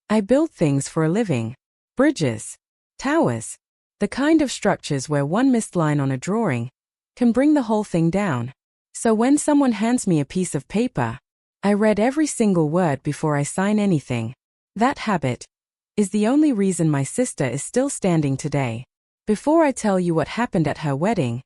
I build things for a living. Bridges. Towers. The kind of structures where one missed line on a drawing can bring the whole thing down. So when someone hands me a piece of paper, I read every single word before I sign anything. That habit is the only reason my sister is still standing today. Before I tell you what happened at her wedding,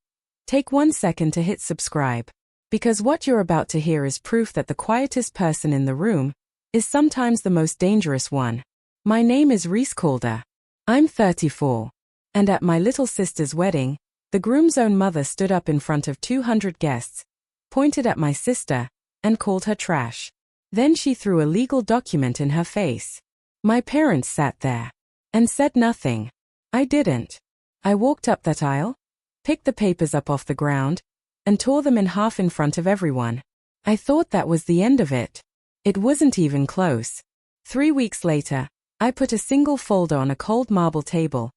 take 1 second to hit subscribe. Because what you're about to hear is proof that the quietest person in the room is sometimes the most dangerous one. My name is Reese Calder. I'm 34. And at my little sister's wedding, the groom's own mother stood up in front of 200 guests, pointed at my sister, and called her trash. Then she threw a legal document in her face. My parents sat there and said nothing. I didn't. I walked up that aisle, picked the papers up off the ground, and tore them in half in front of everyone. I thought that was the end of it. It wasn't even close. 3 weeks later, I put a single folder on a cold marble table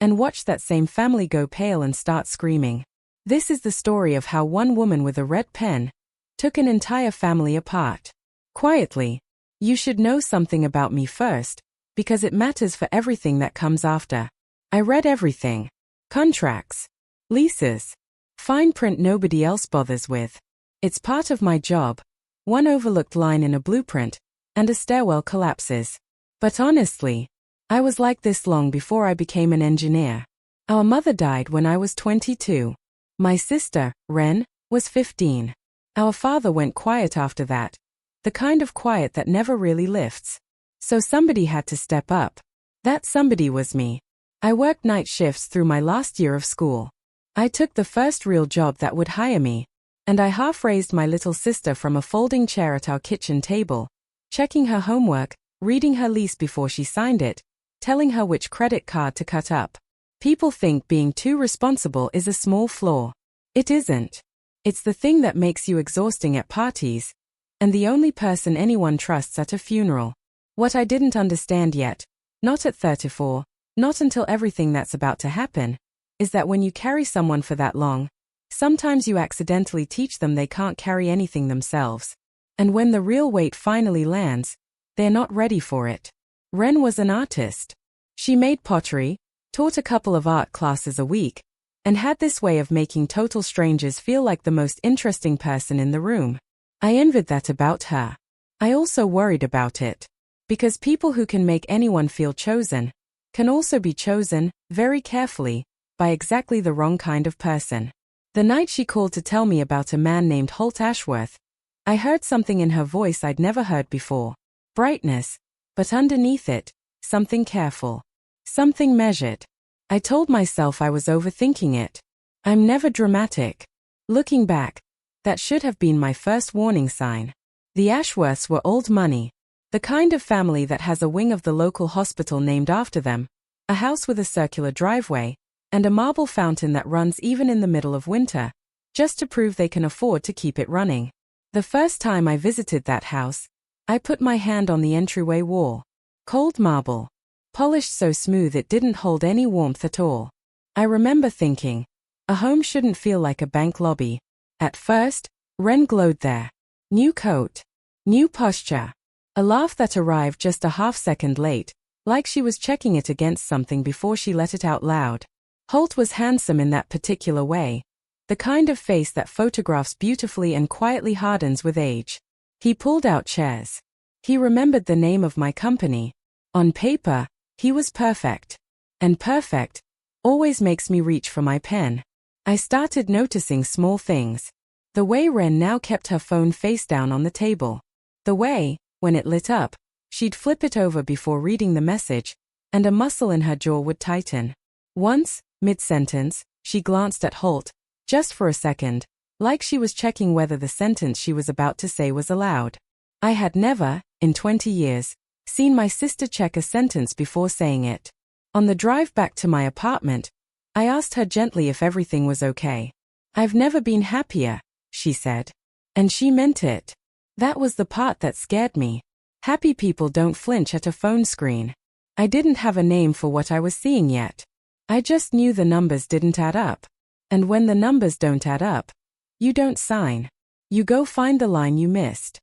and watched that same family go pale and start screaming. This is the story of how one woman with a red pen took an entire family apart. Quietly. You should know something about me first, because it matters for everything that comes after. I read everything. Contracts. Leases. Fine print nobody else bothers with. It's part of my job. One overlooked line in a blueprint, and a stairwell collapses. But honestly, I was like this long before I became an engineer. Our mother died when I was 22. My sister, Ren, was 15. Our father went quiet after that. The kind of quiet that never really lifts. So somebody had to step up. That somebody was me. I worked night shifts through my last year of school. I took the first real job that would hire me, and I half-raised my little sister from a folding chair at our kitchen table, checking her homework, reading her lease before she signed it, telling her which credit card to cut up. People think being too responsible is a small flaw. It isn't. It's the thing that makes you exhausting at parties, and the only person anyone trusts at a funeral. What I didn't understand yet, not at 34, not until everything that's about to happen, is that when you carry someone for that long, sometimes you accidentally teach them they can't carry anything themselves. And when the real weight finally lands, they're not ready for it. Ren was an artist. She made pottery, taught a couple of art classes a week, and had this way of making total strangers feel like the most interesting person in the room. I envied that about her. I also worried about it. Because people who can make anyone feel chosen can also be chosen, very carefully, by exactly the wrong kind of person. The night she called to tell me about a man named Holt Ashworth, I heard something in her voice I'd never heard before. Brightness, but underneath it, something careful. Something measured. I told myself I was overthinking it. I'm never dramatic. Looking back, that should have been my first warning sign. The Ashworths were old money. The kind of family that has a wing of the local hospital named after them, a house with a circular driveway, and a marble fountain that runs even in the middle of winter, just to prove they can afford to keep it running. The first time I visited that house, I put my hand on the entryway wall. Cold marble. Polished so smooth it didn't hold any warmth at all. I remember thinking, a home shouldn't feel like a bank lobby. At first, Ren glowed there. New coat. New posture. A laugh that arrived just a half-second late, like she was checking it against something before she let it out loud. Holt was handsome in that particular way. The kind of face that photographs beautifully and quietly hardens with age. He pulled out chairs. He remembered the name of my company. On paper, he was perfect. And perfect always makes me reach for my pen. I started noticing small things. The way Ren now kept her phone face down on the table. The way, when it lit up, she'd flip it over before reading the message, and a muscle in her jaw would tighten. Once, mid-sentence, she glanced at Holt, just for a second, like she was checking whether the sentence she was about to say was allowed. I had never, in 20 years, seen my sister check a sentence before saying it. On the drive back to my apartment, I asked her gently if everything was okay. "I've never been happier," she said. And she meant it. That was the part that scared me. Happy people don't flinch at a phone screen. I didn't have a name for what I was seeing yet. I just knew the numbers didn't add up. And when the numbers don't add up, you don't sign. You go find the line you missed.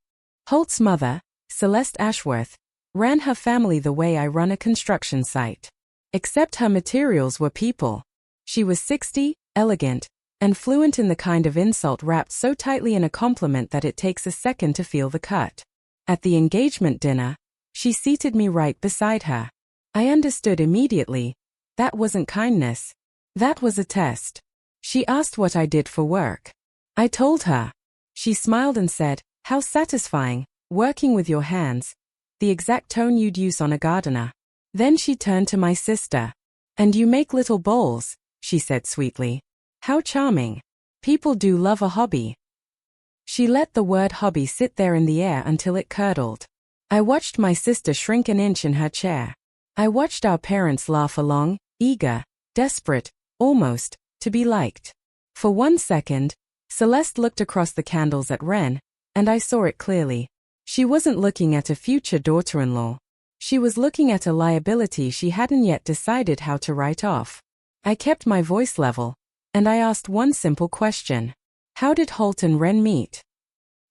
Holt's mother, Celeste Ashworth, ran her family the way I run a construction site. Except her materials were people. She was 60, elegant, and fluent in the kind of insult wrapped so tightly in a compliment that it takes a second to feel the cut. At the engagement dinner, she seated me right beside her. I understood immediately. That wasn't kindness. That was a test. She asked what I did for work. I told her. She smiled and said, "How satisfying, working with your hands. The exact tone you'd use on a gardener." Then she turned to my sister. "And you make little bowls," she said sweetly. "How charming. People do love a hobby." She let the word hobby sit there in the air until it curdled. I watched my sister shrink an inch in her chair. I watched our parents laugh along, eager, desperate, almost, to be liked. For 1 second, Celeste looked across the candles at Ren, and I saw it clearly. She wasn't looking at a future daughter-in-law. She was looking at a liability she hadn't yet decided how to write off. I kept my voice level, and I asked one simple question. How did Holt and Ren meet?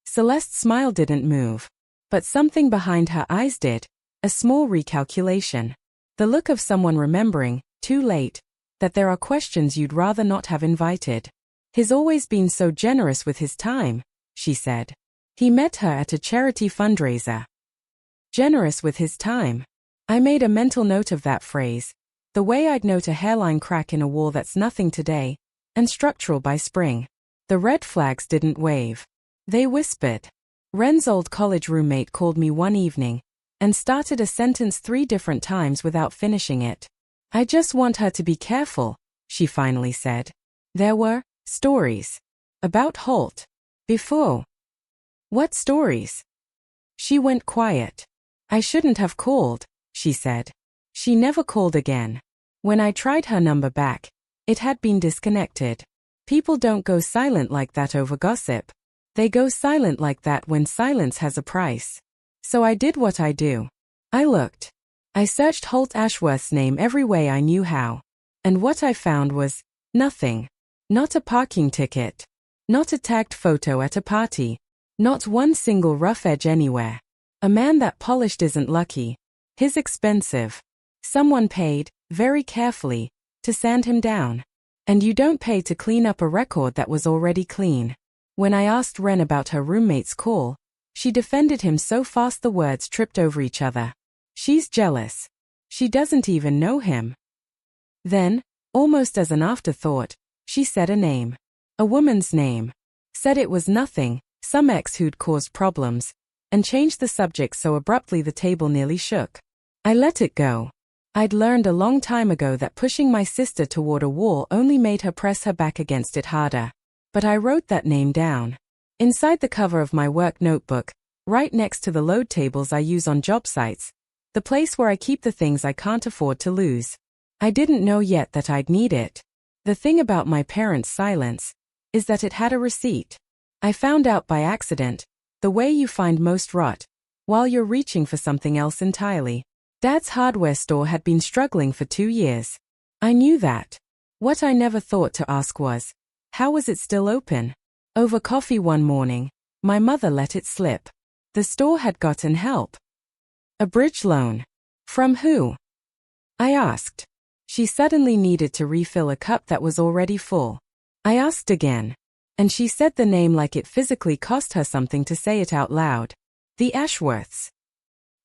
Celeste's smile didn't move, but something behind her eyes did, a small recalculation. The look of someone remembering, too late, that there are questions you'd rather not have invited. "He's always been so generous with his time," she said. "He met her at a charity fundraiser." Generous with his time. I made a mental note of that phrase, the way I'd note a hairline crack in a wall that's nothing today, and structural by spring. The red flags didn't wave. They whispered. Ren's old college roommate called me one evening, and started a sentence 3 different times without finishing it. "I just want her to be careful," she finally said. There were stories about Holt. Before. What stories? She went quiet. "I shouldn't have called," she said. She never called again. When I tried her number back, it had been disconnected. People don't go silent like that over gossip. They go silent like that when silence has a price. So I did what I do. I looked. I searched Holt Ashworth's name every way I knew how. And what I found was nothing. Not a parking ticket. Not a tagged photo at a party. Not one single rough edge anywhere. A man that polished isn't lucky. He's expensive. Someone paid, very carefully, to sand him down. And you don't pay to clean up a record that was already clean. When I asked Ren about her roommate's call, she defended him so fast the words tripped over each other. She's jealous. She doesn't even know him. Then, almost as an afterthought, she said a name. A woman's name. Said it was nothing, some ex who'd caused problems, and changed the subject so abruptly the table nearly shook. I let it go. I'd learned a long time ago that pushing my sister toward a wall only made her press her back against it harder. But I wrote that name down. Inside the cover of my work notebook, right next to the load tables I use on job sites, the place where I keep the things I can't afford to lose. I didn't know yet that I'd need it. The thing about my parents' silence is that it had a receipt. I found out by accident, the way you find most rot, while you're reaching for something else entirely. Dad's hardware store had been struggling for 2 years. I knew that. What I never thought to ask was, how was it still open? Over coffee one morning, my mother let it slip. The store had gotten help. A bridge loan. From who? I asked. She suddenly needed to refill a cup that was already full. I asked again. And she said the name like it physically cost her something to say it out loud. The Ashworths.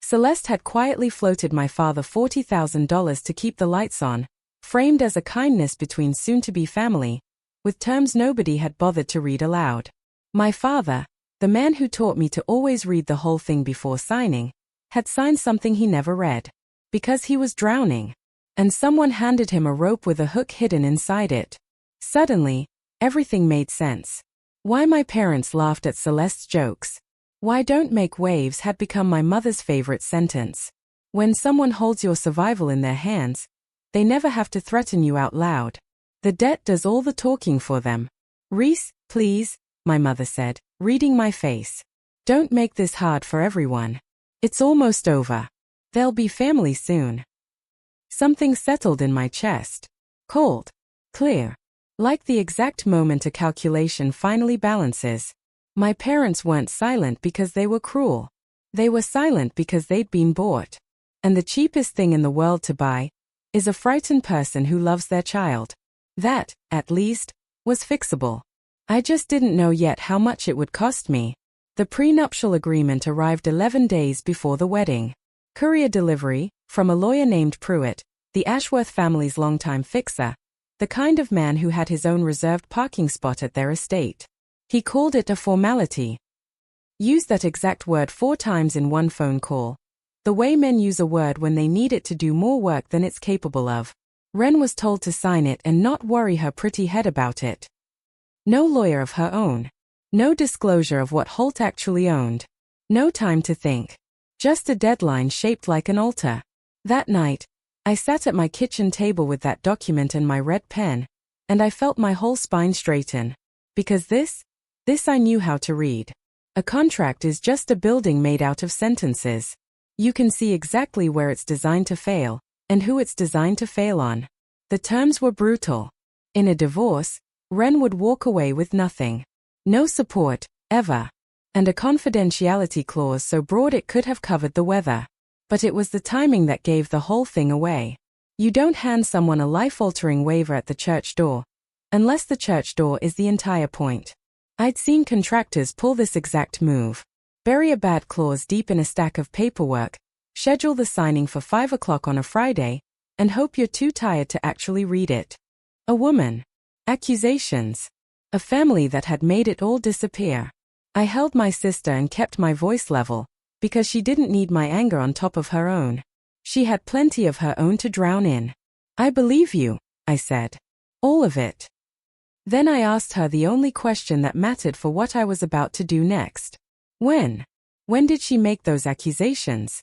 Celeste had quietly floated my father $40,000 to keep the lights on, framed as a kindness between soon-to-be family, with terms nobody had bothered to read aloud. My father, the man who taught me to always read the whole thing before signing, had signed something he never read. Because he was drowning. And someone handed him a rope with a hook hidden inside it. Suddenly, everything made sense. Why my parents laughed at Celeste's jokes. Why "don't make waves" had become my mother's favorite sentence. When someone holds your survival in their hands, they never have to threaten you out loud. The debt does all the talking for them. "Reese, please," my mother said, reading my face. "Don't make this hard for everyone. It's almost over. They'll be family soon." Something settled in my chest. Cold. Clear. Like the exact moment a calculation finally balances. My parents weren't silent because they were cruel. They were silent because they'd been bought. And the cheapest thing in the world to buy is a frightened person who loves their child. That, at least, was fixable. I just didn't know yet how much it would cost me. The prenuptial agreement arrived 11 days before the wedding. Courier delivery, from a lawyer named Pruitt, the Ashworth family's longtime fixer, the kind of man who had his own reserved parking spot at their estate. He called it a formality. Used that exact word 4 times in one phone call. The way men use a word when they need it to do more work than it's capable of. Wren was told to sign it and not worry her pretty head about it. No lawyer of her own. No disclosure of what Holt actually owned. No time to think. Just a deadline shaped like an altar. That night, I sat at my kitchen table with that document and my red pen, and I felt my whole spine straighten. Because this I knew how to read. A contract is just a building made out of sentences. You can see exactly where it's designed to fail, and who it's designed to fail on. The terms were brutal. In a divorce, Wren would walk away with nothing. No support, ever. And a confidentiality clause so broad it could have covered the weather. But it was the timing that gave the whole thing away. You don't hand someone a life-altering waiver at the church door, unless the church door is the entire point. I'd seen contractors pull this exact move. Bury a bad clause deep in a stack of paperwork, schedule the signing for 5 o'clock on a Friday, and hope you're too tired to actually read it. A woman. Accusations. A family that had made it all disappear. I held my sister and kept my voice level, because she didn't need my anger on top of her own. She had plenty of her own to drown in. I believe you, I said. All of it. Then I asked her the only question that mattered for what I was about to do next. When? When did she make those accusations?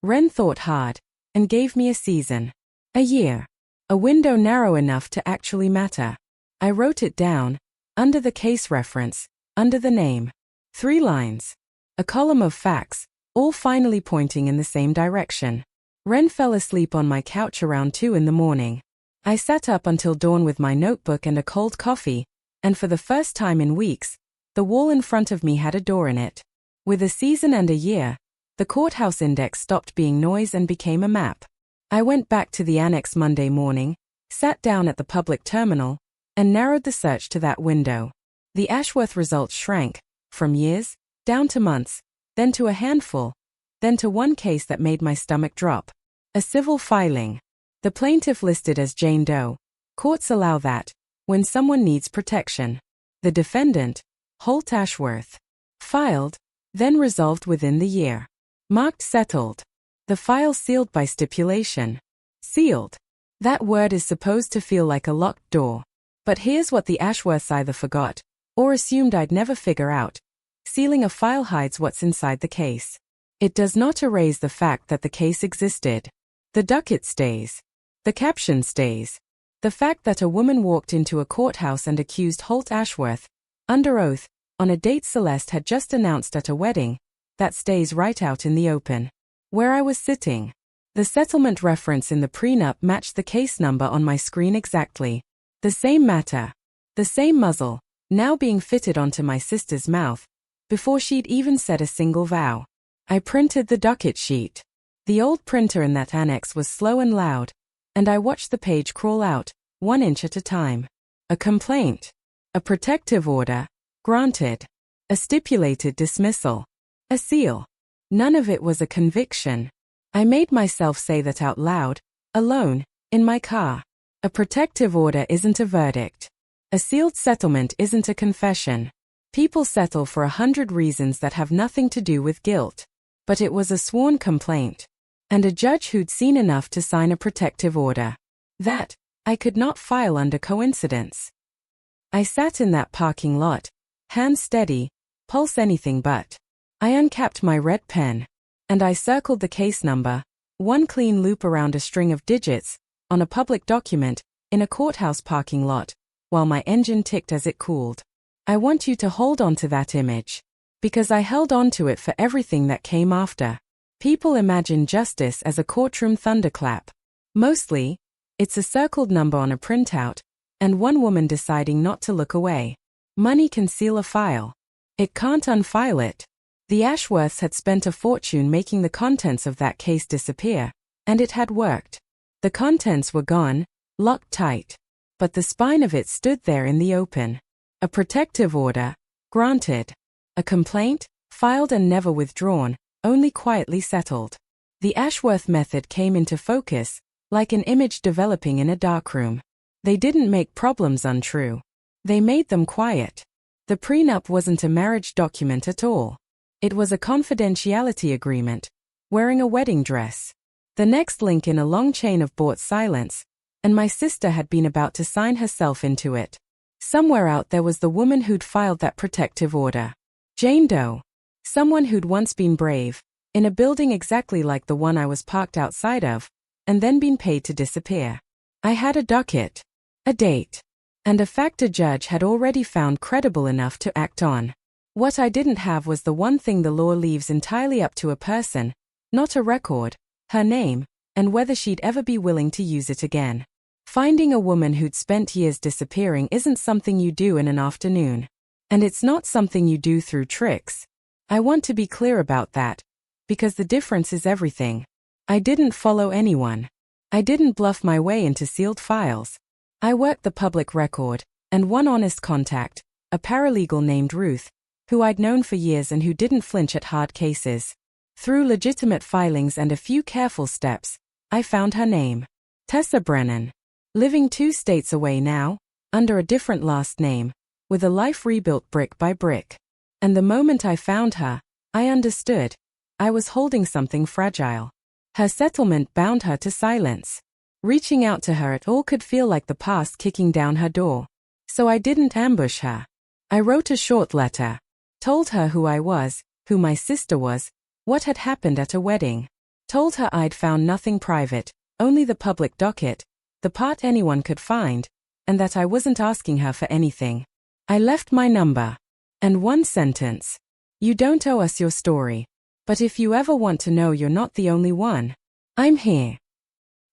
Wren thought hard, and gave me a season. A year. A window narrow enough to actually matter. I wrote it down, under the case reference, under the name. 3 lines. A column of facts, all finally pointing in the same direction. Wren fell asleep on my couch around 2 in the morning. I sat up until dawn with my notebook and a cold coffee, and for the first time in weeks, the wall in front of me had a door in it. With a season and a year, the courthouse index stopped being noise and became a map. I went back to the annex Monday morning, sat down at the public terminal, and narrowed the search to that window. The Ashworth results shrank, from years, down to months, then to a handful, then to one case that made my stomach drop. A civil filing. The plaintiff listed as Jane Doe. Courts allow that, when someone needs protection. The defendant, Holt Ashworth. Filed, then resolved within the year. Marked settled. The file sealed by stipulation. Sealed. That word is supposed to feel like a locked door. But here's what the Ashworths either forgot, or assumed I'd never figure out. Sealing a file hides what's inside the case. It does not erase the fact that the case existed. The docket stays. The caption stays. The fact that a woman walked into a courthouse and accused Holt Ashworth, under oath, on a date Celeste had just announced at a wedding, that stays right out in the open. Where I was sitting. The settlement reference in the prenup matched the case number on my screen exactly. The same matter. The same muzzle, now being fitted onto my sister's mouth, before she'd even said a single vow. I printed the docket sheet. The old printer in that annex was slow and loud, and I watched the page crawl out, 1 inch at a time. A complaint. A protective order. Granted. A stipulated dismissal. A seal. None of it was a conviction. I made myself say that out loud, alone, in my car. A protective order isn't a verdict. A sealed settlement isn't a confession. People settle for 100 reasons that have nothing to do with guilt. But it was a sworn complaint. And a judge who'd seen enough to sign a protective order. That, I could not file under coincidence. I sat in that parking lot, hands steady, pulse anything but. I uncapped my red pen, and I circled the case number, 1 clean loop around a string of digits, on a public document, in a courthouse parking lot, while my engine ticked as it cooled. I want you to hold on to that image. Because I held on to it for everything that came after. People imagine justice as a courtroom thunderclap. Mostly, it's a circled number on a printout, and one woman deciding not to look away. Money can seal a file. It can't unfile it. The Ashworths had spent a fortune making the contents of that case disappear, and it had worked. The contents were gone, locked tight. But the spine of it stood there in the open. A protective order, granted. A complaint, filed and never withdrawn, only quietly settled. The Ashworth method came into focus, like an image developing in a darkroom. They didn't make problems untrue. They made them quiet. The prenup wasn't a marriage document at all. It was a confidentiality agreement, wearing a wedding dress. The next link in a long chain of bought silence, and my sister had been about to sign herself into it. Somewhere out there was the woman who'd filed that protective order. Jane Doe. Someone who'd once been brave, in a building exactly like the one I was parked outside of, and then been paid to disappear. I had a docket, a date, and a fact a judge had already found credible enough to act on. What I didn't have was the one thing the law leaves entirely up to a person, not a record, her name, and whether she'd ever be willing to use it again. Finding a woman who'd spent years disappearing isn't something you do in an afternoon. And it's not something you do through tricks. I want to be clear about that, because the difference is everything. I didn't follow anyone. I didn't bluff my way into sealed files. I worked the public record, and one honest contact, a paralegal named Ruth, who I'd known for years and who didn't flinch at hard cases. Through legitimate filings and a few careful steps, I found her name. Tessa Brennan. Living 2 states away now, under a different last name, with a life rebuilt brick by brick. And the moment I found her, I understood. I was holding something fragile. Her settlement bound her to silence. Reaching out to her at all could feel like the past kicking down her door. So I didn't ambush her. I wrote a short letter. Told her who I was, who my sister was, what had happened at a wedding. Told her I'd found nothing private, only the public docket, the part anyone could find, and that I wasn't asking her for anything. I left my number. And one sentence. You don't owe us your story. But if you ever want to know, you're not the only one. I'm here.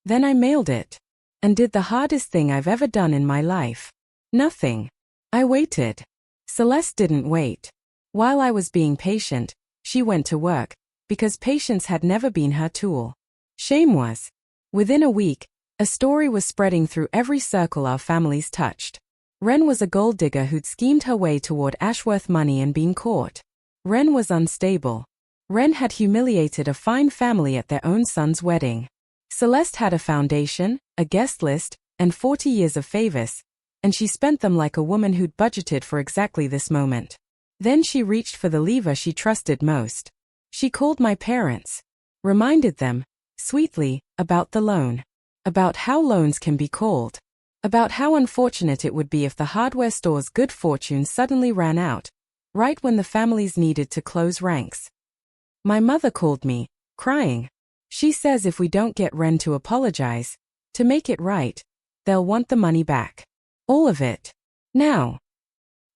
Then I mailed it. And did the hardest thing I've ever done in my life. Nothing. I waited. Celeste didn't wait. While I was being patient, she went to work, because patience had never been her tool. Shame was. Within a week, a story was spreading through every circle our families touched. Wren was a gold digger who'd schemed her way toward Ashworth money and been caught. Wren was unstable. Wren had humiliated a fine family at their own son's wedding. Celeste had a foundation, a guest list, and 40 years of favors, and she spent them like a woman who'd budgeted for exactly this moment. Then she reached for the lever she trusted most. She called my parents. Reminded them, sweetly, about the loan. About how loans can be called. About how unfortunate it would be if the hardware store's good fortune suddenly ran out, right when the families needed to close ranks. My mother called me, crying. She says if we don't get Wren to apologize, to make it right, they'll want the money back. All of it. Now.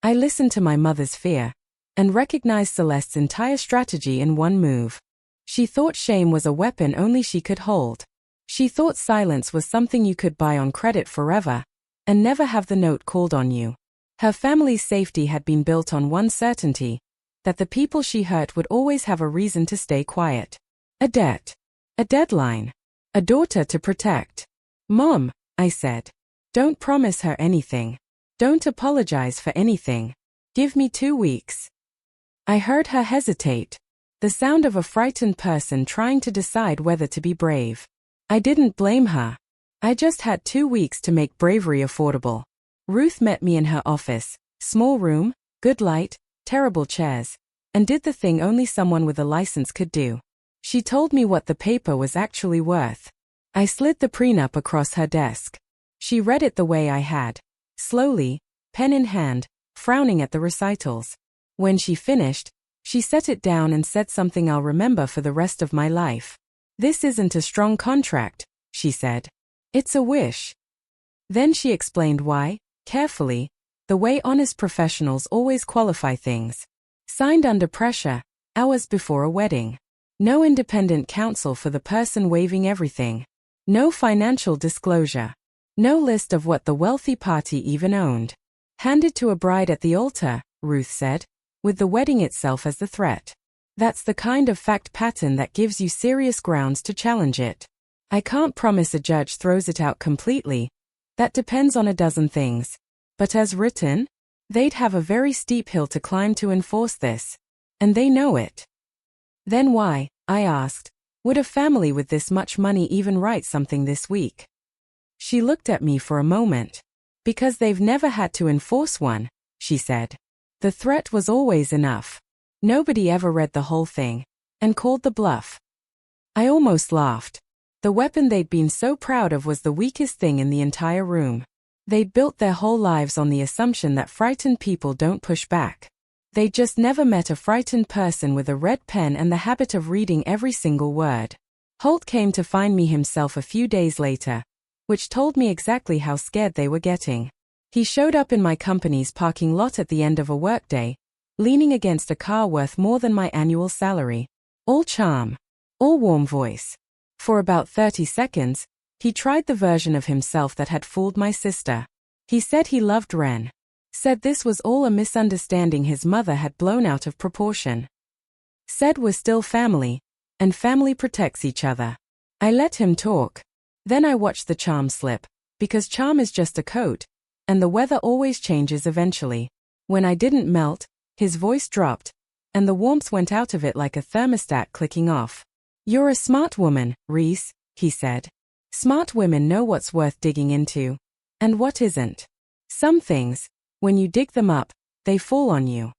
I listened to my mother's fear, and recognized Celeste's entire strategy in one move. She thought shame was a weapon only she could hold. She thought silence was something you could buy on credit forever, and never have the note called on you. Her family's safety had been built on one certainty, that the people she hurt would always have a reason to stay quiet. A debt. A deadline. A daughter to protect. Mom, I said. Don't promise her anything. Don't apologize for anything. Give me 2 weeks. I heard her hesitate. The sound of a frightened person trying to decide whether to be brave. I didn't blame her. I just had 2 weeks to make bravery affordable. Ruth met me in her office, small room, good light, terrible chairs, and did the thing only someone with a license could do. She told me what the paper was actually worth. I slid the prenup across her desk. She read it the way I had, slowly, pen in hand, frowning at the recitals. When she finished, she set it down and said something I'll remember for the rest of my life. This isn't a strong contract, she said. It's a wish. Then she explained why, carefully, the way honest professionals always qualify things. Signed under pressure, hours before a wedding. No independent counsel for the person waiving everything. No financial disclosure. No list of what the wealthy party even owned. Handed to a bride at the altar, Ruth said, with the wedding itself as the threat. That's the kind of fact pattern that gives you serious grounds to challenge it. I can't promise a judge throws it out completely. That depends on a dozen things. But as written, they'd have a very steep hill to climb to enforce this. And they know it. Then why, I asked, would a family with this much money even write something this weak? She looked at me for a moment. Because they've never had to enforce one, she said. The threat was always enough. Nobody ever read the whole thing, and called the bluff. I almost laughed. The weapon they'd been so proud of was the weakest thing in the entire room. They'd built their whole lives on the assumption that frightened people don't push back. They'd just never met a frightened person with a red pen and the habit of reading every single word. Holt came to find me himself a few days later, which told me exactly how scared they were getting. He showed up in my company's parking lot at the end of a workday, leaning against a car worth more than my annual salary. All charm. All warm voice. For about 30 seconds, he tried the version of himself that had fooled my sister. He said he loved Ren. Said this was all a misunderstanding his mother had blown out of proportion. Said we're still family, and family protects each other. I let him talk. Then I watched the charm slip, because charm is just a coat, and the weather always changes eventually. When I didn't melt, his voice dropped, and the warmth went out of it like a thermostat clicking off. You're a smart woman, Reese, he said. Smart women know what's worth digging into, and what isn't. Some things, when you dig them up, they fall on you.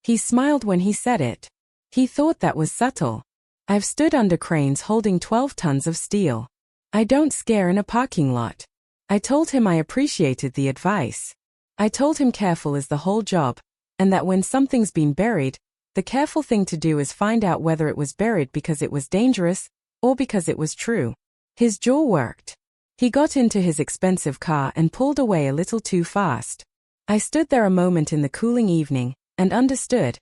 He smiled when he said it. He thought that was subtle. I've stood under cranes holding 12 tons of steel. I don't scare in a parking lot. I told him I appreciated the advice. I told him careful is the whole job, and that when something's been buried, the careful thing to do is find out whether it was buried because it was dangerous, or because it was true. His jaw worked. He got into his expensive car and pulled away a little too fast. I stood there a moment in the cooling evening, and understood.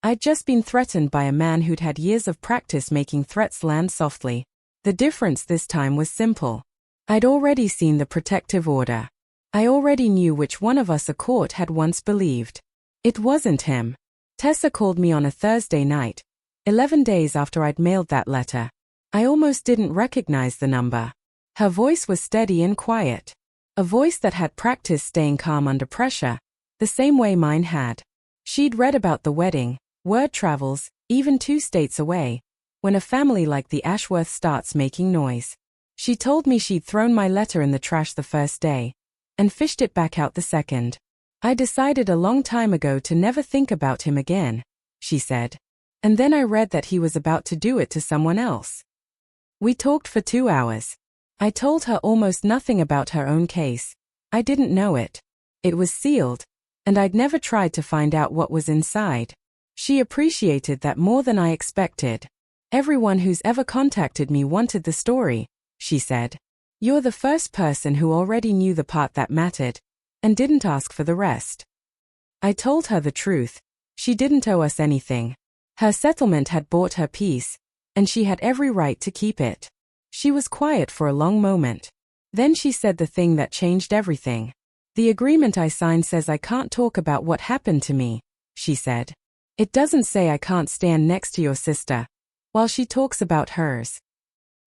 I'd just been threatened by a man who'd had years of practice making threats land softly. The difference this time was simple. I'd already seen the protective order. I already knew which one of us a court had once believed. It wasn't him. Tessa called me on a Thursday night, 11 days after I'd mailed that letter. I almost didn't recognize the number. Her voice was steady and quiet. A voice that had practiced staying calm under pressure, the same way mine had. She'd read about the wedding, word travels, even 2 states away, when a family like the Ashworth starts making noise. She told me she'd thrown my letter in the trash the first day, and fished it back out the second. I decided a long time ago to never think about him again, she said. And then I read that he was about to do it to someone else. We talked for 2 hours. I told her almost nothing about her own case. I didn't know it. It was sealed, and I'd never tried to find out what was inside. She appreciated that more than I expected. Everyone who's ever contacted me wanted the story, she said. You're the first person who already knew the part that mattered, and didn't ask for the rest. I told her the truth. She didn't owe us anything. Her settlement had bought her peace, and she had every right to keep it. She was quiet for a long moment. Then she said the thing that changed everything. The agreement I signed says I can't talk about what happened to me, she said. It doesn't say I can't stand next to your sister, while she talks about hers.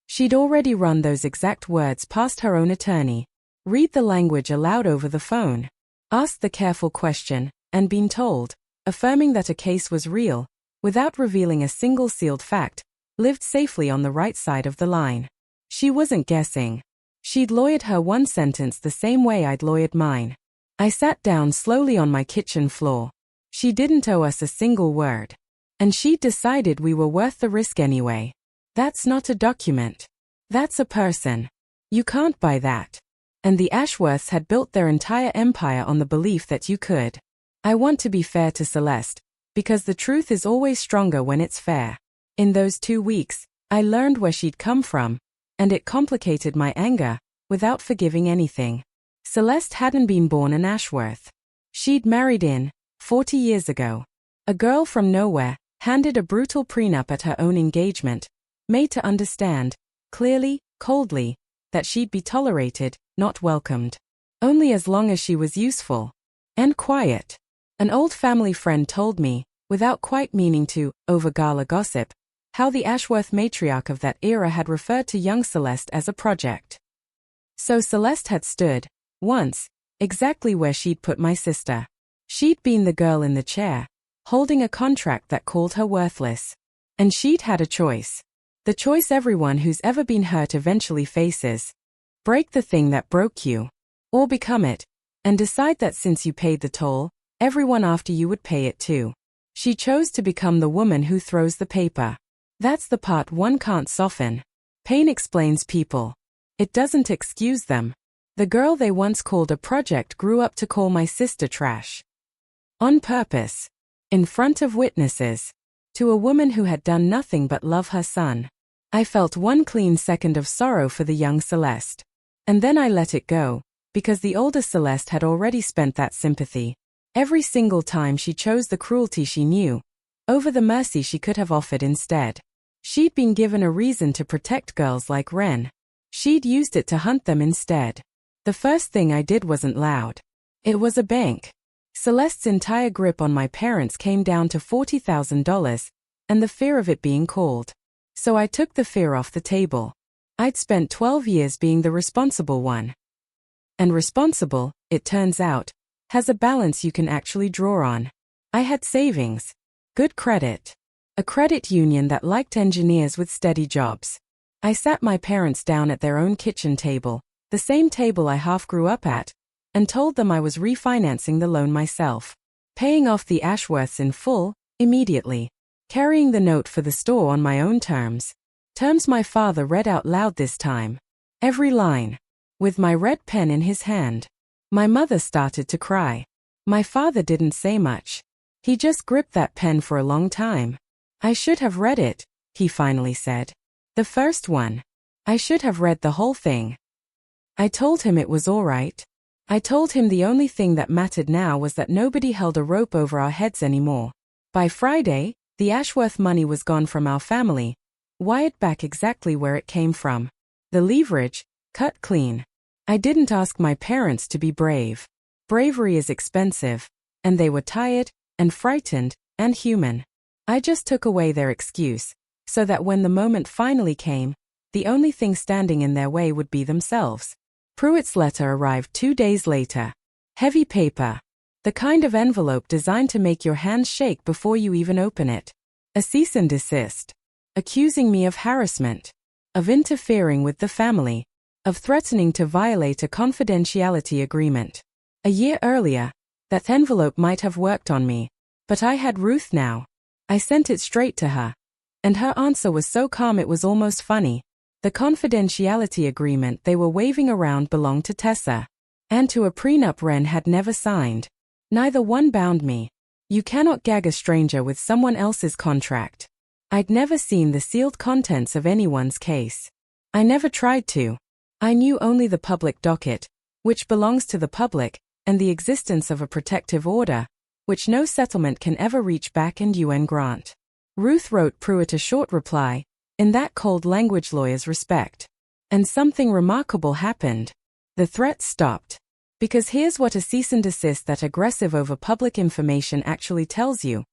She'd already run those exact words past her own attorney, read the language aloud over the phone, asked the careful question, and been told, affirming that a case was real, without revealing a single sealed fact, lived safely on the right side of the line. She wasn't guessing. She'd lawyered her one sentence the same way I'd lawyered mine. I sat down slowly on my kitchen floor. She didn't owe us a single word. And she'd decided we were worth the risk anyway. That's not a document. That's a person. You can't buy that. And the Ashworths had built their entire empire on the belief that you could. I want to be fair to Celeste, because the truth is always stronger when it's fair. In those 2 weeks, I learned where she'd come from, and it complicated my anger, without forgiving anything. Celeste hadn't been born an Ashworth. She'd married in, 40 years ago. A girl from nowhere, handed a brutal prenup at her own engagement, made to understand, clearly, coldly, that she'd be tolerated, not welcomed. Only as long as she was useful. And quiet. An old family friend told me, without quite meaning to over-gala gossip, how the Ashworth matriarch of that era had referred to young Celeste as a project. So Celeste had stood, once, exactly where she'd put my sister. She'd been the girl in the chair, holding a contract that called her worthless. And she'd had a choice. The choice everyone who's ever been hurt eventually faces. Break the thing that broke you. Or become it. And decide that since you paid the toll, everyone after you would pay it too. She chose to become the woman who throws the paper. That's the part one can't soften. Pain explains people. It doesn't excuse them. The girl they once called a project grew up to call my sister trash. On purpose. In front of witnesses. To a woman who had done nothing but love her son. I felt one clean second of sorrow for the young Celeste. And then I let it go, because the older Celeste had already spent that sympathy. Every single time she chose the cruelty she knew, over the mercy she could have offered instead. She'd been given a reason to protect girls like Wren. She'd used it to hunt them instead. The first thing I did wasn't loud. It was a bank. Celeste's entire grip on my parents came down to $40,000, and the fear of it being called. So I took the fear off the table. I'd spent 12 years being the responsible one. And responsible, it turns out, has a balance you can actually draw on. I had savings. Good credit. A credit union that liked engineers with steady jobs. I sat my parents down at their own kitchen table, the same table I half grew up at, and told them I was refinancing the loan myself. Paying off the Ashworths in full, immediately. Carrying the note for the store on my own terms. Terms my father read out loud this time. Every line. With my red pen in his hand. My mother started to cry. My father didn't say much. He just gripped that pen for a long time. I should have read it, he finally said. The first one. I should have read the whole thing. I told him it was all right. I told him the only thing that mattered now was that nobody held a rope over our heads anymore. By Friday, the Ashworth money was gone from our family, wired back exactly where it came from. The leverage, cut clean. I didn't ask my parents to be brave. Bravery is expensive, and they were tired, and frightened, and human. I just took away their excuse, so that when the moment finally came, the only thing standing in their way would be themselves. Pruitt's letter arrived 2 days later. Heavy paper. The kind of envelope designed to make your hands shake before you even open it. A cease and desist. Accusing me of harassment. Of interfering with the family. Of threatening to violate a confidentiality agreement. A year earlier, that envelope might have worked on me. But I had Ruth now. I sent it straight to her. And her answer was so calm it was almost funny. The confidentiality agreement they were waving around belonged to Tessa. And to a prenup Wren had never signed. Neither one bound me. You cannot gag a stranger with someone else's contract. I'd never seen the sealed contents of anyone's case. I never tried to. I knew only the public docket, which belongs to the public, and the existence of a protective order, which no settlement can ever reach back and UN grant. Ruth wrote Pruitt a short reply, in that cold language lawyers respect. And something remarkable happened. The threats stopped. Because here's what a cease and desist that aggressive over public information actually tells you.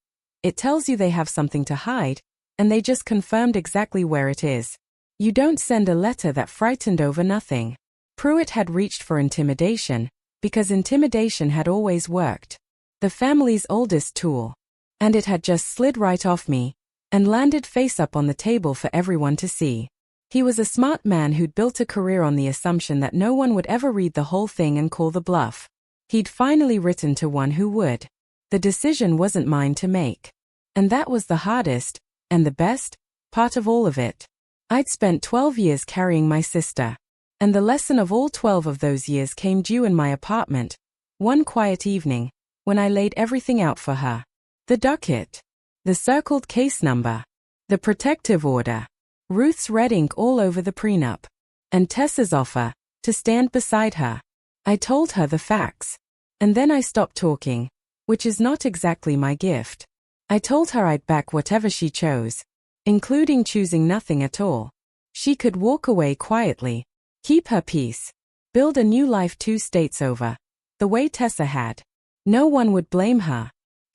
It tells you they have something to hide, and they just confirmed exactly where it is. You don't send a letter that frightened over nothing. Pruitt had reached for intimidation, because intimidation had always worked. The family's oldest tool. And it had just slid right off me, and landed face up on the table for everyone to see. He was a smart man who'd built a career on the assumption that no one would ever read the whole thing and call the bluff. He'd finally written to one who would. The decision wasn't mine to make. And that was the hardest, and the best, part of all of it. I'd spent 12 years carrying my sister. And the lesson of all 12 of those years came due in my apartment, one quiet evening, when I laid everything out for her. The docket. The circled case number. The protective order. Ruth's red ink all over the prenup. And Tessa's offer, to stand beside her. I told her the facts. And then I stopped talking, which is not exactly my gift. I told her I'd back whatever she chose, including choosing nothing at all. She could walk away quietly, keep her peace, build a new life 2 states over, the way Tessa had. No one would blame her.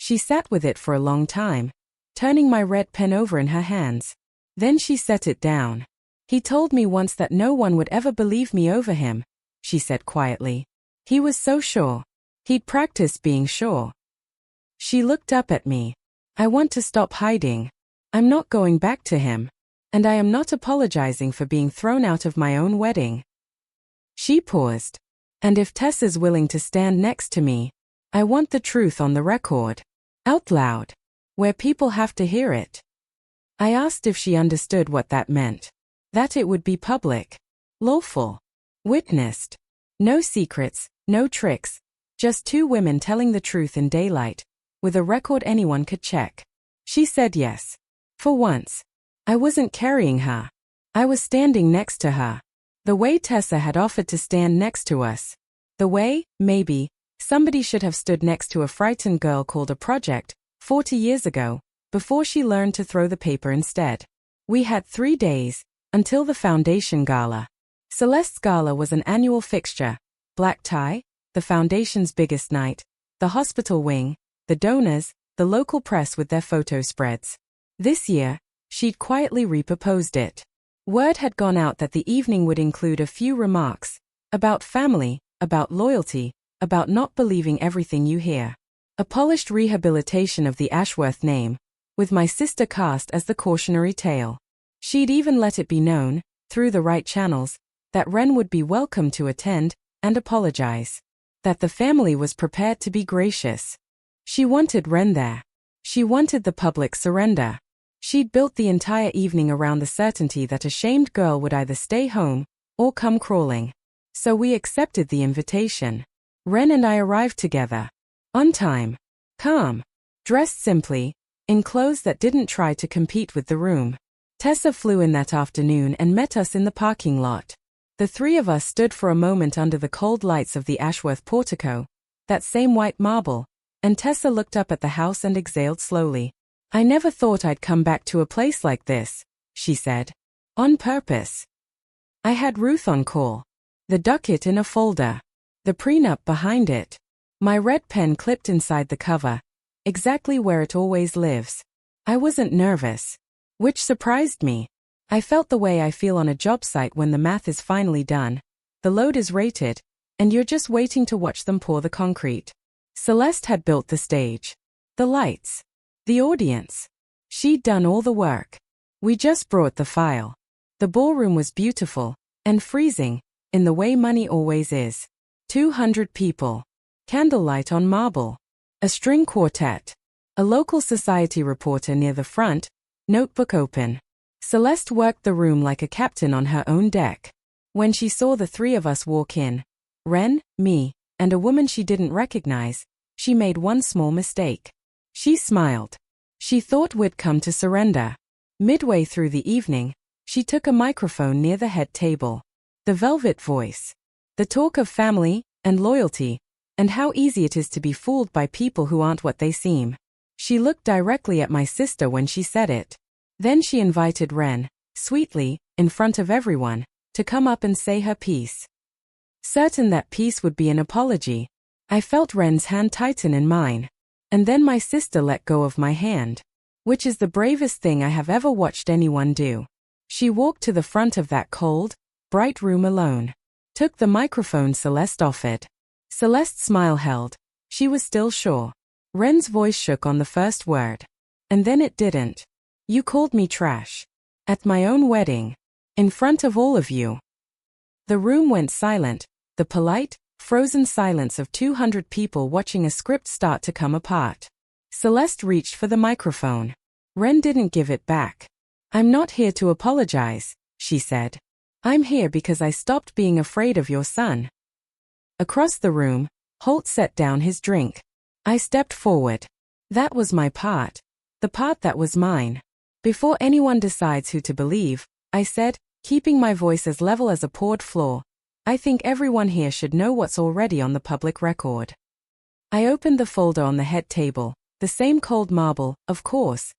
She sat with it for a long time, turning my red pen over in her hands. Then she set it down. He told me once that no one would ever believe me over him, she said quietly. He was so sure. He'd practiced being sure. She looked up at me. I want to stop hiding. I'm not going back to him. And I am not apologizing for being thrown out of my own wedding. She paused. And if Tessa's willing to stand next to me, I want the truth on the record. Out loud. Where people have to hear it. I asked if she understood what that meant. That it would be public. Lawful. Witnessed. No secrets, no tricks. Just two women telling the truth in daylight, with a record anyone could check. She said yes. For once. I wasn't carrying her. I was standing next to her. The way Tessa had offered to stand next to us. The way, maybe, somebody should have stood next to a frightened girl called a project, 40 years ago, before she learned to throw the paper instead. We had 3 days, until the foundation gala. Celeste's gala was an annual fixture. Black tie, the foundation's biggest night, the hospital wing, the donors, the local press with their photo spreads. This year, she'd quietly reproposed it. Word had gone out that the evening would include a few remarks. About family, about loyalty, about not believing everything you hear. A polished rehabilitation of the Ashworth name, with my sister cast as the cautionary tale. She'd even let it be known, through the right channels, that Ren would be welcome to attend, and apologize. That the family was prepared to be gracious. She wanted Ren there. She wanted the public surrender. She'd built the entire evening around the certainty that a shamed girl would either stay home, or come crawling. So we accepted the invitation. Ren and I arrived together. On time. Calm. Dressed simply, in clothes that didn't try to compete with the room. Tessa flew in that afternoon and met us in the parking lot. The three of us stood for a moment under the cold lights of the Ashworth portico, that same white marble, and Tessa looked up at the house and exhaled slowly. I never thought I'd come back to a place like this, she said. On purpose. I had Ruth on call. The docket in a folder. The prenup behind it. My red pen clipped inside the cover, exactly where it always lives. I wasn't nervous. Which surprised me. I felt the way I feel on a job site when the math is finally done, the load is rated, and you're just waiting to watch them pour the concrete. Celeste had built the stage. The lights. The audience. She'd done all the work. We just brought the file. The ballroom was beautiful, and freezing, in the way money always is. 200 people. Candlelight on marble. A string quartet. A local society reporter near the front, notebook open. Celeste worked the room like a captain on her own deck. When she saw the three of us walk in, Ren, me, and a woman she didn't recognize, she made one small mistake. She smiled. She thought we'd come to surrender. Midway through the evening, she took a microphone near the head table. The velvet voice. The talk of family, and loyalty, and how easy it is to be fooled by people who aren't what they seem. She looked directly at my sister when she said it. Then she invited Ren, sweetly, in front of everyone, to come up and say her piece. Certain that piece would be an apology, I felt Ren's hand tighten in mine. And then my sister let go of my hand. Which is the bravest thing I have ever watched anyone do. She walked to the front of that cold, bright room alone. Took the microphone Celeste offered. Celeste's smile held. She was still sure. Ren's voice shook on the first word. And then it didn't. You called me trash. At my own wedding. In front of all of you. The room went silent, the polite, frozen silence of 200 people watching a script start to come apart. Celeste reached for the microphone. Ren didn't give it back. I'm not here to apologize, she said. I'm here because I stopped being afraid of your son. Across the room, Holt set down his drink. I stepped forward. That was my part. The part that was mine. Before anyone decides who to believe, I said, keeping my voice as level as a poured floor, I think everyone here should know what's already on the public record. I opened the folder on the head table, the same cold marble, of course.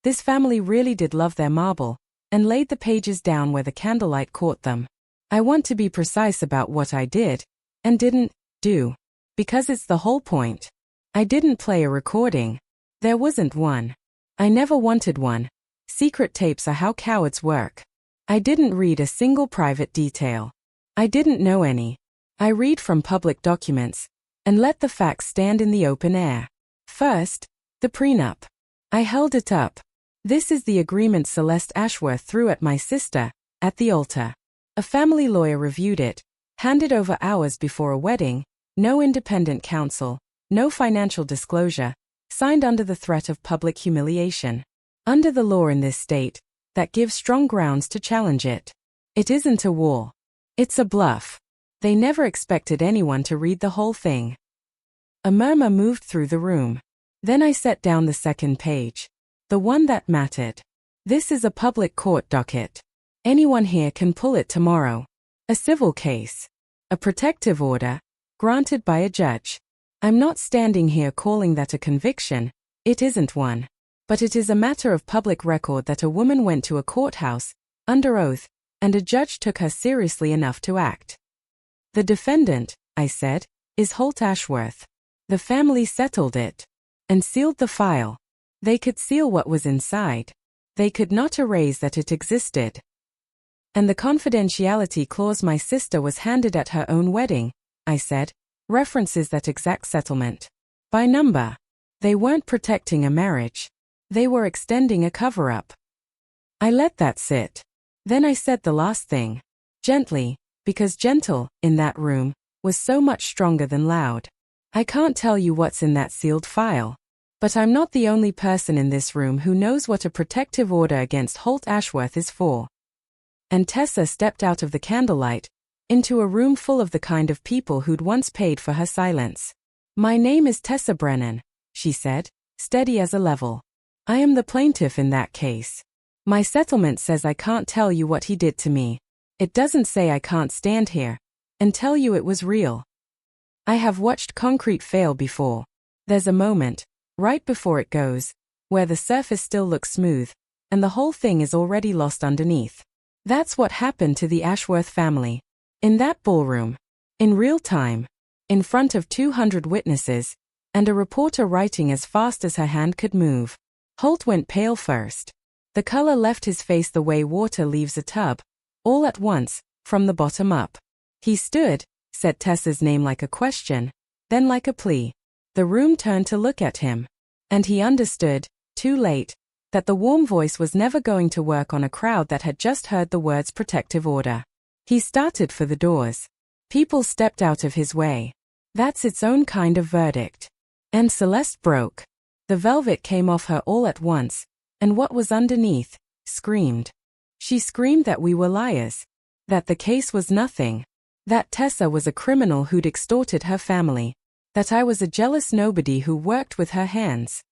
This family really did love their marble, and laid the pages down where the candlelight caught them. I want to be precise about what I did, and didn't, do. Because it's the whole point. I didn't play a recording. There wasn't one. I never wanted one. Secret tapes are how cowards work. I didn't read a single private detail. I didn't know any. I read from public documents and let the facts stand in the open air. First, the prenup. I held it up. This is the agreement Celeste Ashworth threw at my sister, at the altar. A family lawyer reviewed it, handed over hours before a wedding, no independent counsel, no financial disclosure, signed under the threat of public humiliation. Under the law in this state, that gives strong grounds to challenge it. It isn't a war. It's a bluff. They never expected anyone to read the whole thing. A murmur moved through the room. Then I set down the second page. The one that mattered. This is a public court docket. Anyone here can pull it tomorrow. A civil case. A protective order, granted by a judge. I'm not standing here calling that a conviction. It isn't one. But it is a matter of public record that a woman went to a courthouse, under oath, and a judge took her seriously enough to act. The defendant, I said, is Holt Ashworth. The family settled it. And sealed the file. They could seal what was inside. They could not erase that it existed. And the confidentiality clause my sister was handed at her own wedding, I said, references that exact settlement. By number. They weren't protecting a marriage. They were extending a cover-up. I let that sit. Then I said the last thing. Gently, because gentle, in that room, was so much stronger than loud. I can't tell you what's in that sealed file. But I'm not the only person in this room who knows what a protective order against Holt Ashworth is for. And Tessa stepped out of the candlelight, into a room full of the kind of people who'd once paid for her silence. My name is Tessa Brennan, she said, steady as a level. I am the plaintiff in that case. My settlement says I can't tell you what he did to me. It doesn't say I can't stand here and tell you it was real. I have watched concrete fail before. There's a moment, right before it goes, where the surface still looks smooth, and the whole thing is already lost underneath. That's what happened to the Ashworth family. In that ballroom. In real time. In front of 200 witnesses, and a reporter writing as fast as her hand could move. Holt went pale first. The color left his face the way water leaves a tub, all at once, from the bottom up. He stood, said Tessa's name like a question, then like a plea. The room turned to look at him. And he understood, too late, that the warm voice was never going to work on a crowd that had just heard the words protective order. He started for the doors. People stepped out of his way. That's its own kind of verdict. And Celeste broke. The velvet came off her all at once, and what was underneath, screamed. She screamed that we were liars. That the case was nothing. That Tessa was a criminal who'd extorted her family. That I was a jealous nobody who worked with her hands.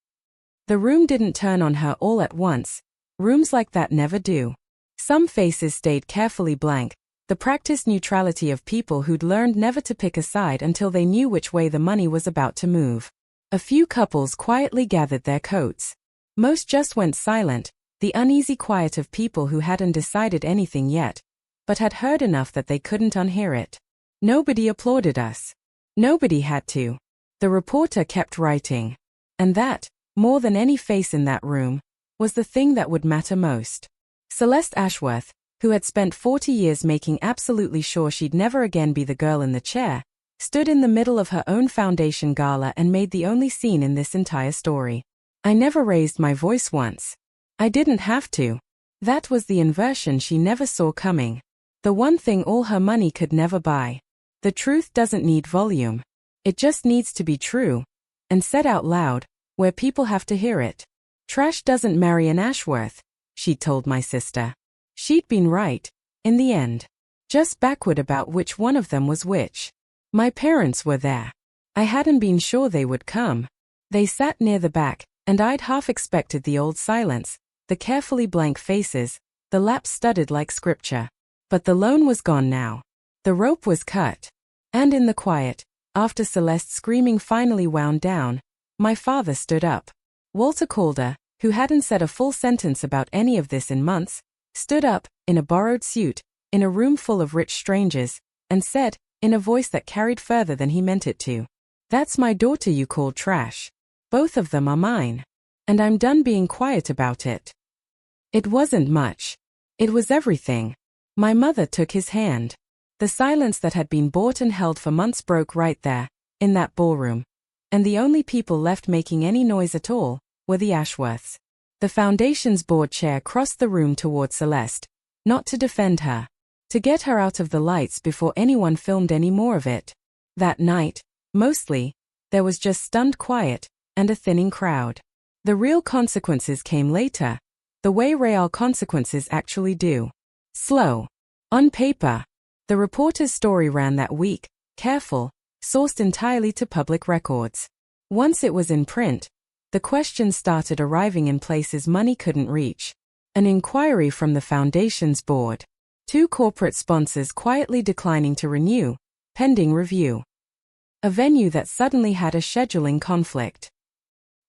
The room didn't turn on her all at once. Rooms like that never do. Some faces stayed carefully blank, the practiced neutrality of people who'd learned never to pick a side until they knew which way the money was about to move. A few couples quietly gathered their coats. Most just went silent, the uneasy quiet of people who hadn't decided anything yet, but had heard enough that they couldn't unhear it. Nobody applauded us. Nobody had to. The reporter kept writing. And that, more than any face in that room, was the thing that would matter most. Celeste Ashworth, who had spent 40 years making absolutely sure she'd never again be the girl in the chair, stood in the middle of her own foundation gala and made the only scene in this entire story. I never raised my voice once. I didn't have to. That was the inversion she never saw coming. The one thing all her money could never buy. The truth doesn't need volume. It just needs to be true. And said out loud, where people have to hear it. Trash doesn't marry an Ashworth, she'd told my sister. She'd been right, in the end. Just backward about which one of them was which. My parents were there. I hadn't been sure they would come. They sat near the back, and I'd half expected the old silence, the carefully blank faces, the laps studded like scripture. But the loan was gone now. The rope was cut. And in the quiet, after Celeste's screaming finally wound down, my father stood up. Walter Calder, who hadn't said a full sentence about any of this in months, stood up, in a borrowed suit, in a room full of rich strangers, and said, in a voice that carried further than he meant it to, "That's my daughter you called trash. Both of them are mine." and I'm done being quiet about it. It wasn't much. It was everything. My mother took his hand. The silence that had been bought and held for months broke right there, in that ballroom. And the only people left making any noise at all were the Ashworths. The foundation's board chair crossed the room toward Celeste, not to defend her, to get her out of the lights before anyone filmed any more of it. That night, mostly, there was just stunned quiet and a thinning crowd. The real consequences came later, the way real consequences actually do. Slow. On paper. The reporter's story ran that week, careful, sourced entirely to public records. Once it was in print, the questions started arriving in places money couldn't reach. An inquiry from the foundation's board. 2 corporate sponsors quietly declining to renew, pending review. A venue that suddenly had a scheduling conflict.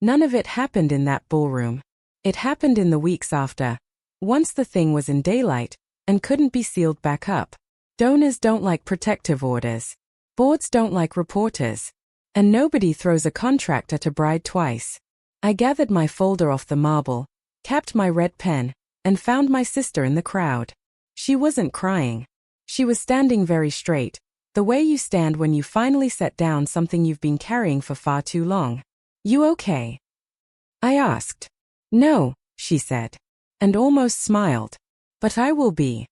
None of it happened in that ballroom. It happened in the weeks after, once the thing was in daylight and couldn't be sealed back up. Donors don't like protective orders. Boards don't like reporters. And nobody throws a contract at a bride twice. I gathered my folder off the marble, capped my red pen, and found my sister in the crowd. She wasn't crying. She was standing very straight, the way you stand when you finally set down something you've been carrying for far too long. You okay? I asked. No, she said. And almost smiled. But I will be.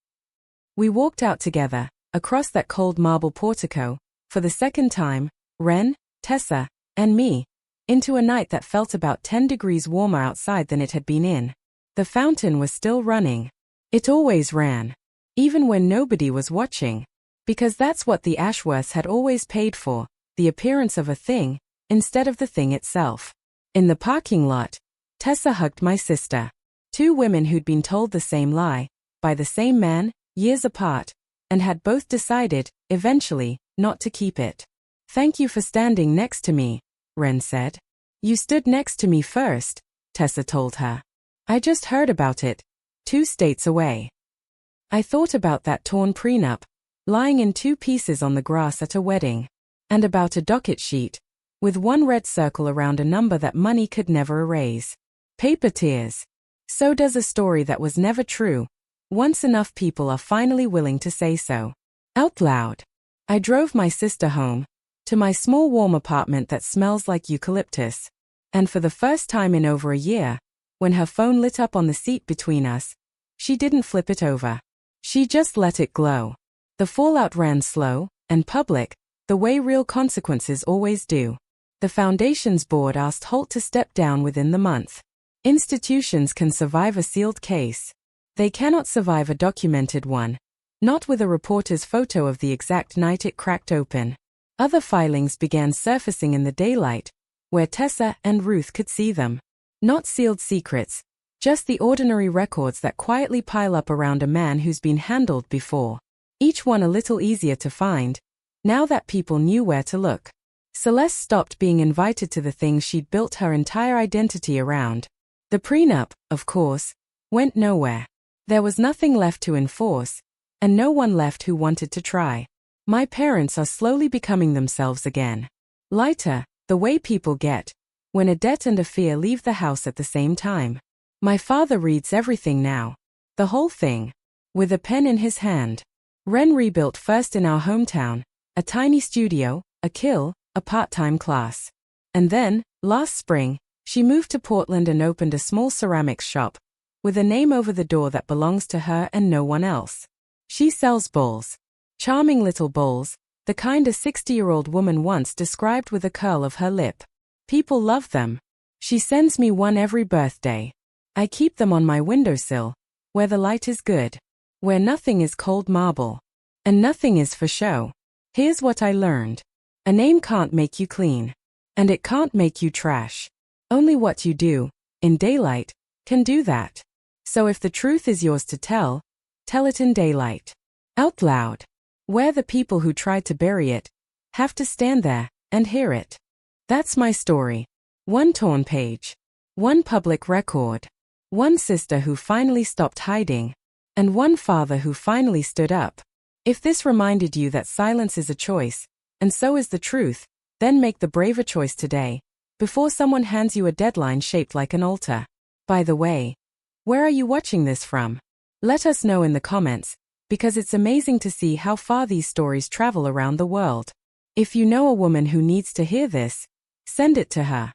We walked out together, across that cold marble portico, for the second time, Ren, Tessa, and me, into a night that felt about 10 degrees warmer outside than it had been in. The fountain was still running. It always ran. Even when nobody was watching. Because that's what the Ashworths had always paid for, the appearance of a thing, instead of the thing itself. In the parking lot, Tessa hugged my sister. 2 women who'd been told the same lie, by the same man, years apart, and had both decided, eventually, not to keep it. Thank you for standing next to me, Ren said. You stood next to me first, Tessa told her. I just heard about it, 2 states away. I thought about that torn prenup, lying in 2 pieces on the grass at a wedding, and about a docket sheet, with 1 red circle around a number that money could never erase. Paper tears. So does a story that was never true, once enough people are finally willing to say so. Out loud. I drove my sister home, to my small warm apartment that smells like eucalyptus, and for the first time in over a year, when her phone lit up on the seat between us, she didn't flip it over. She just let it glow. The fallout ran slow and public, the way real consequences always do. The foundation's board asked Holt to step down within the month. Institutions can survive a sealed case. They cannot survive a documented one, not with a reporter's photo of the exact night it cracked open. Other filings began surfacing in the daylight, where Tessa and Ruth could see them. Not sealed secrets, just the ordinary records that quietly pile up around a man who's been handled before. Each one a little easier to find, now that people knew where to look. Celeste stopped being invited to the things she'd built her entire identity around. The prenup, of course, went nowhere. There was nothing left to enforce, and no one left who wanted to try. My parents are slowly becoming themselves again. Lighter, the way people get, when a debt and a fear leave the house at the same time. My father reads everything now. The whole thing. With a pen in his hand. Ren rebuilt first in our hometown, a tiny studio, a kill, a part-time class. And then, last spring, she moved to Portland and opened a small ceramics shop, with a name over the door that belongs to her and no one else. She sells bowls. Charming little bowls, the kind a 60-year-old woman once described with a curl of her lip. People love them. She sends me one every birthday. I keep them on my windowsill, where the light is good, where nothing is cold marble, and nothing is for show. Here's what I learned. A name can't make you clean, and it can't make you trash. Only what you do, in daylight, can do that. So if the truth is yours to tell it in daylight. Out loud. Where the people who tried to bury it have to stand there and hear it. That's my story. One torn page. One public record. One sister who finally stopped hiding. And one father who finally stood up. If this reminded you that silence is a choice, and so is the truth, then make the braver choice today, before someone hands you a deadline shaped like an altar. By the way, where are you watching this from? Let us know in the comments, because it's amazing to see how far these stories travel around the world. If you know a woman who needs to hear this, send it to her.